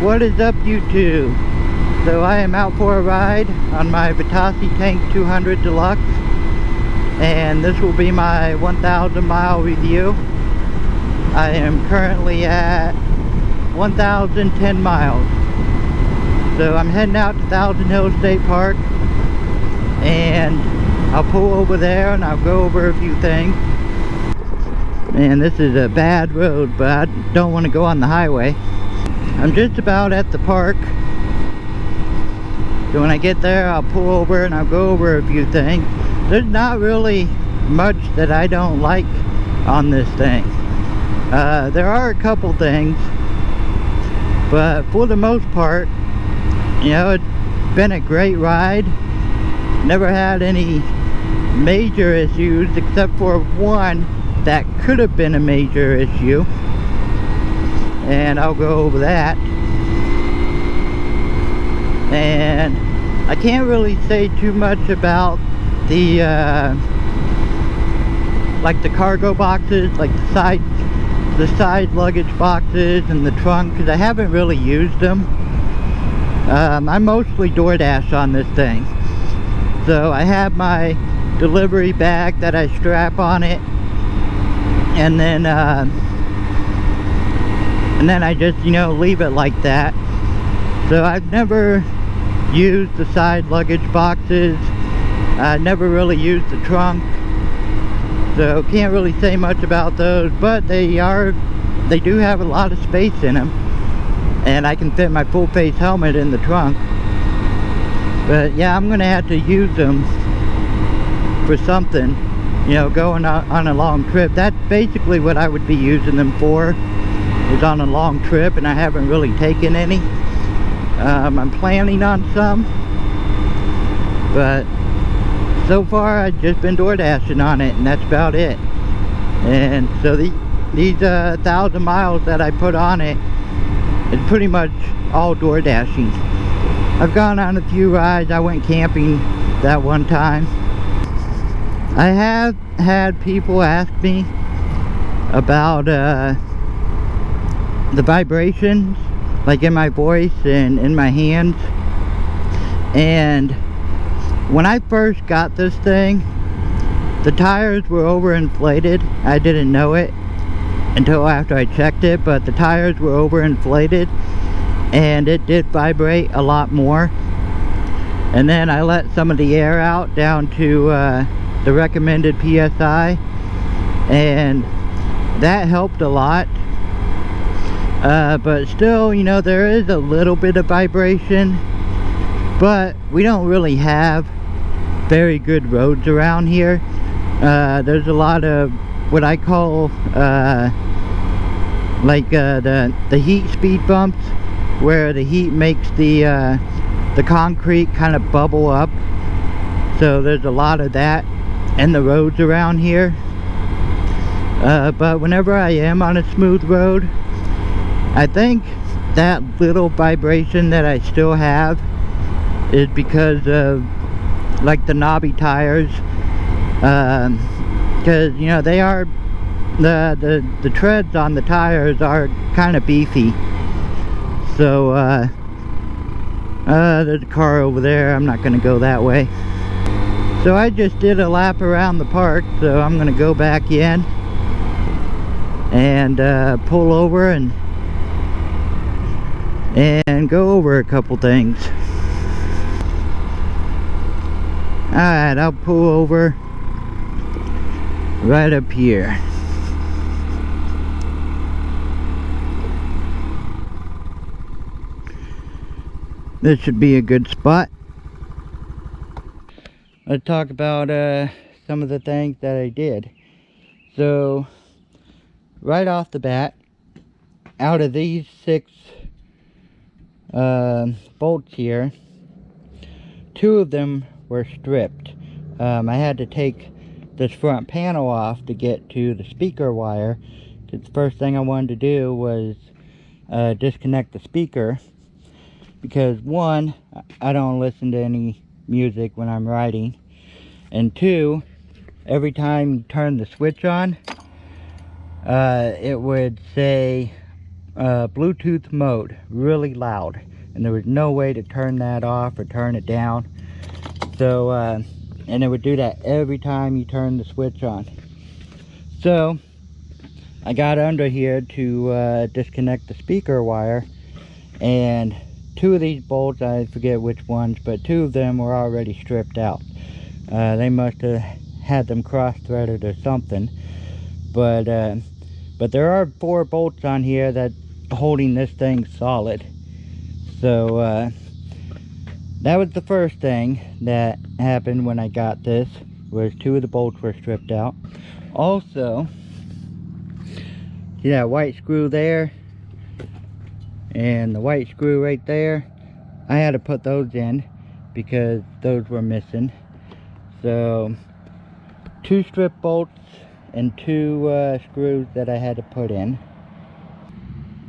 What is up, YouTube? So I am out for a ride on my Vitacci Tank 200 Deluxe, and this will be my 1,000 mile review. I am currently at 1,010 miles. So I'm heading out to Thousand Hills State Park, and I'll pull over there and I'll go over a few things. Man, this is a bad road, but I don't want to go on the highway. I'm just about at the park. So when I get there, I'll pull over and I'll go over a few things. There's not really much that I don't like on this thing. There are a couple things, but for the most part, you know, it's been a great ride. Never had any major issues except for one that could have been a major issue, and I'll go over that. And I can't really say too much about the like the cargo boxes, like the side luggage boxes and the trunk, because I haven't really used them. I mostly DoorDash on this thing, so I have my delivery bag that I strap on it, and then I just, you know, leave it like that. So I've never used the side luggage boxes. I never really used the trunk, so can't really say much about those, but they do have a lot of space in them, and I can fit my full face helmet in the trunk. But yeah, I'm gonna have to use them for something, you know, going on a long trip. That's basically what I would be using them for, is on a long trip, and I haven't really taken any. I'm planning on some, but so far I've just been DoorDashing on it, and that's about it. And so these 1,000 miles that I put on it is pretty much all DoorDashing. I've gone on a few rides. I went camping that one time. I have had people ask me about the vibrations, like in my voice and in my hands. And when I first got this thing, the tires were overinflated. I didn't know it until after I checked it, but the tires were overinflated and it did vibrate a lot more. And then I let some of the air out down to the recommended PSI, and that helped a lot. But still, you know, there is a little bit of vibration, but we don't really have very good roads around here. There's a lot of what I call like the heat speed bumps, where the heat makes the concrete kind of bubble up. So there's a lot of that in the roads around here. But whenever I am on a smooth road, I think that little vibration that I still have is because of like the knobby tires, because you know, they are the treads on the tires are kind of beefy. So there's a car over there. I'm not gonna go that way. So I just did a lap around the park, so I'm gonna go back in and pull over and go over a couple things. Alright, I'll pull over right up here. This should be a good spot. Let's talk about some of the things that I did. So right off the bat, out of these 6 bolts here, 2 of them were stripped. I had to take this front panel off to get to the speaker wire, because the first thing I wanted to do was disconnect the speaker, because 1, I don't listen to any music when I'm riding, and 2, every time you turn the switch on, it would say Bluetooth mode, really loud, and there was no way to turn that off or turn it down. So and it would do that every time you turn the switch on. So I got under here to disconnect the speaker wire, and two of these bolts, I forget which ones, but two of them were already stripped out. They must have had them cross-threaded or something, but there are 4 bolts on here that holding this thing solid. So that was the first thing that happened when I got this, was 2 of the bolts were stripped out. Also, see that white screw there and the white screw right there? I had to put those in because those were missing. So 2 strip bolts and 2 screws that I had to put in.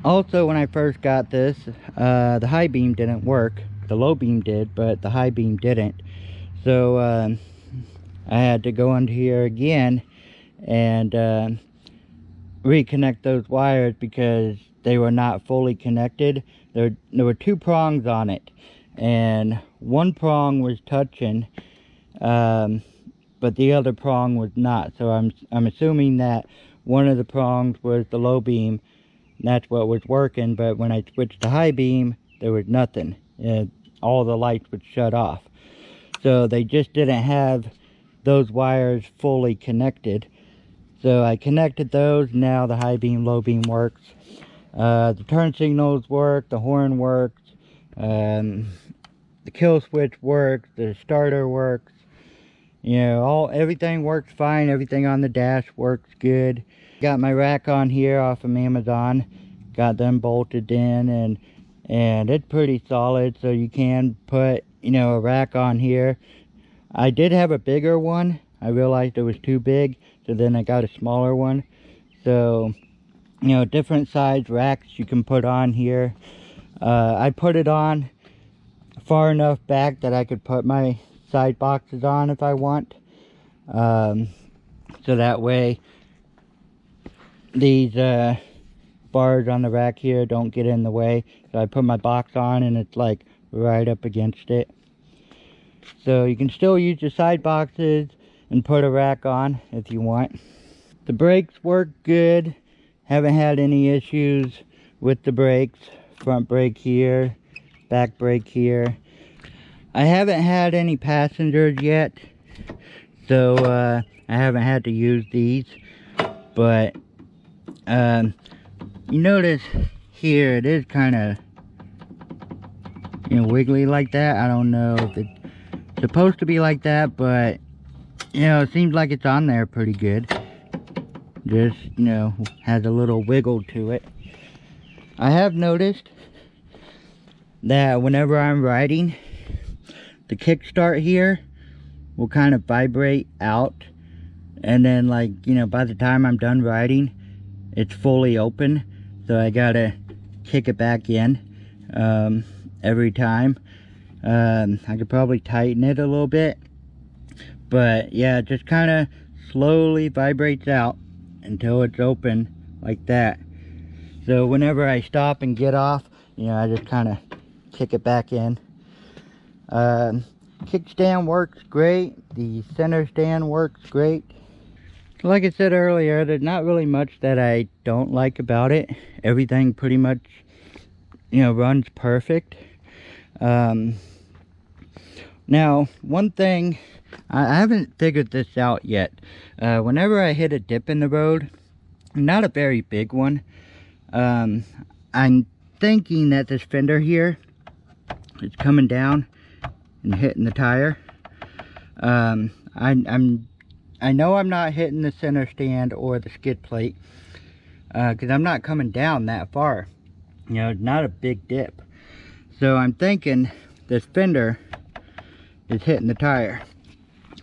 Also, when I first got this, the high beam didn't work. The low beam did, but the high beam didn't. So I had to go under here again and reconnect those wires because they were not fully connected. There were 2 prongs on it, and one prong was touching, but the other prong was not. So I'm assuming that one of the prongs was the low beam. That's what was working, but when I switched to high beam, there was nothing. All the lights would shut off. So they just didn't have those wires fully connected. So I connected those. Now the high beam, low beam works. The turn signals work, the horn works, the kill switch works, the starter works. You know, everything works fine. Everything on the dash works good. Got my rack on here off of Amazon. Got them bolted in, and it's pretty solid. So you can put, you know, a rack on here. I did have a bigger one. I realized it was too big, so then I got a smaller one. So, you know, different size racks you can put on here. I put it on far enough back that I could put my side boxes on if I want. So that way these bars on the rack here don't get in the way. So I put my box on and it's like right up against it. So you can still use your side boxes and put a rack on if you want. The brakes work good. Haven't had any issues with the brakes. Front brake here, back brake here. I haven't had any passengers yet, so I haven't had to use these. But you notice here it is kind of, you know, wiggly like that. I don't know if it's supposed to be like that, but you know, it seems like it's on there pretty good. Just, you know, has a little wiggle to it. I have noticed that whenever I'm riding, the kickstart here will kind of vibrate out, and then, like, you know, by the time I'm done riding, it's fully open. So I gotta kick it back in every time. I could probably tighten it a little bit, but yeah, it just kind of slowly vibrates out until it's open like that. So whenever I stop and get off, you know, I just kind of kick it back in. Kickstand works great. The center stand works great. Like I said earlier, there's not really much that I don't like about it. Everything pretty much, you know, runs perfect. Now, one thing, I haven't figured this out yet. Whenever I hit a dip in the road, not a very big one, I'm thinking that this fender here is coming down and hitting the tire. I know I'm not hitting the center stand or the skid plate, because I'm not coming down that far. You know, it's not a big dip. So I'm thinking this fender is hitting the tire.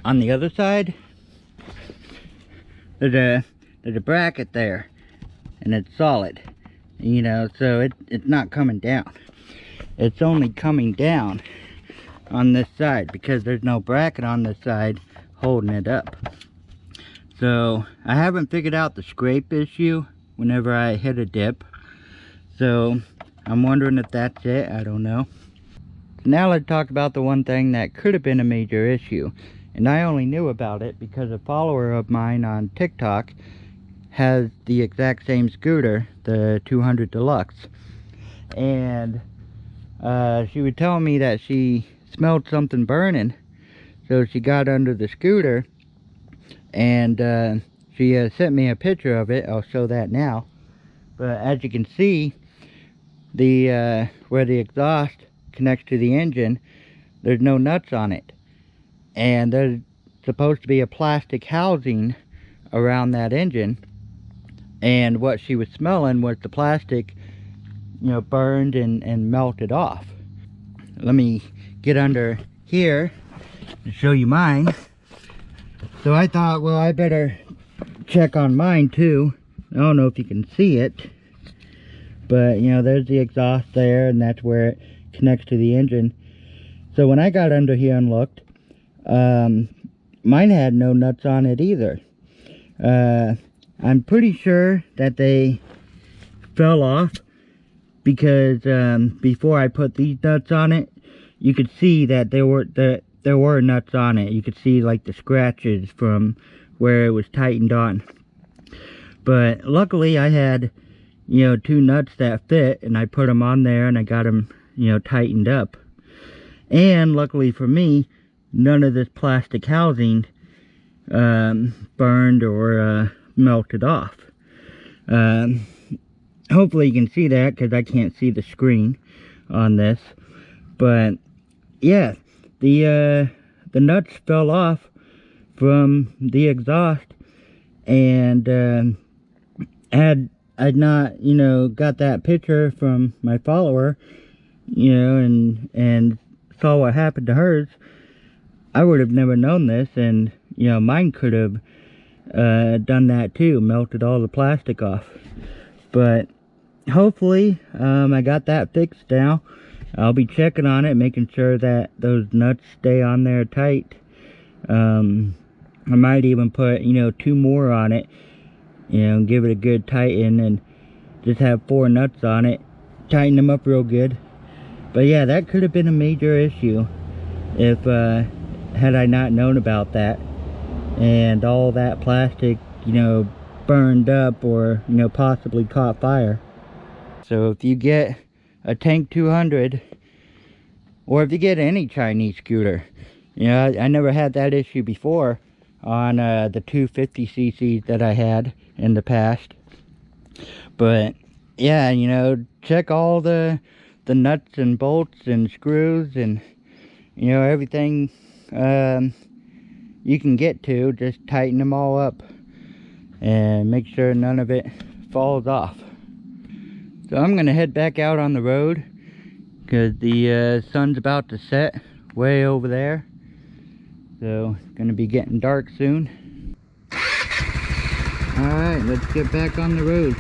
On the other side, there's a bracket there, and it's solid. You know, so it's not coming down. It's only coming down on this side because there's no bracket on this side holding it up. So I haven't figured out the scrape issue whenever I hit a dip. So I'm wondering if that's it. I don't know. Now let's talk about the one thing that could have been a major issue, and I only knew about it because a follower of mine on TikTok has the exact same scooter, the 200 Deluxe, and she was telling me that she smelled something burning. So she got under the scooter, and she sent me a picture of it. I'll show that now. But as you can see, the where the exhaust connects to the engine, there's no nuts on it, and there's supposed to be a plastic housing around that engine, and what she was smelling was the plastic, you know, burned and melted off. Let me get under here and show you mine. So I thought, well, I better check on mine too. I don't know if you can see it, but you know, there's the exhaust there, and that's where it connects to the engine. So when I got under here and looked, mine had no nuts on it either. I'm pretty sure that they fell off because before I put these nuts on it, you could see that there were nuts on it. You could see like the scratches from where it was tightened on. But luckily I had, you know, 2 nuts that fit, and I put them on there and I got them, you know, tightened up. And luckily for me, none of this plastic housing burned or melted off. Hopefully you can see that, because I can't see the screen on this. But yeah, the nuts fell off from the exhaust, and had I not, you know, got that picture from my follower, you know, and saw what happened to hers, I would have never known this, and you know, mine could have done that too, melted all the plastic off. But hopefully I got that fixed now. I'll be checking on it, making sure that those nuts stay on there tight. I might even put, you know, 2 more on it, you know, give it a good tighten, and just have 4 nuts on it, tighten them up real good. But yeah, that could have been a major issue if had I not known about that, and all that plastic, you know, burned up or, you know, possibly caught fire. So if you get a Tank 200, or if you get any Chinese scooter, you know, I never had that issue before on the 250cc that I had in the past. But yeah, you know, check all the nuts and bolts and screws and, you know, everything you can get to. Just tighten them all up and make sure none of it falls off. So I'm gonna head back out on the road because the sun's about to set way over there, so it's gonna be getting dark soon. Alright, let's get back on the road.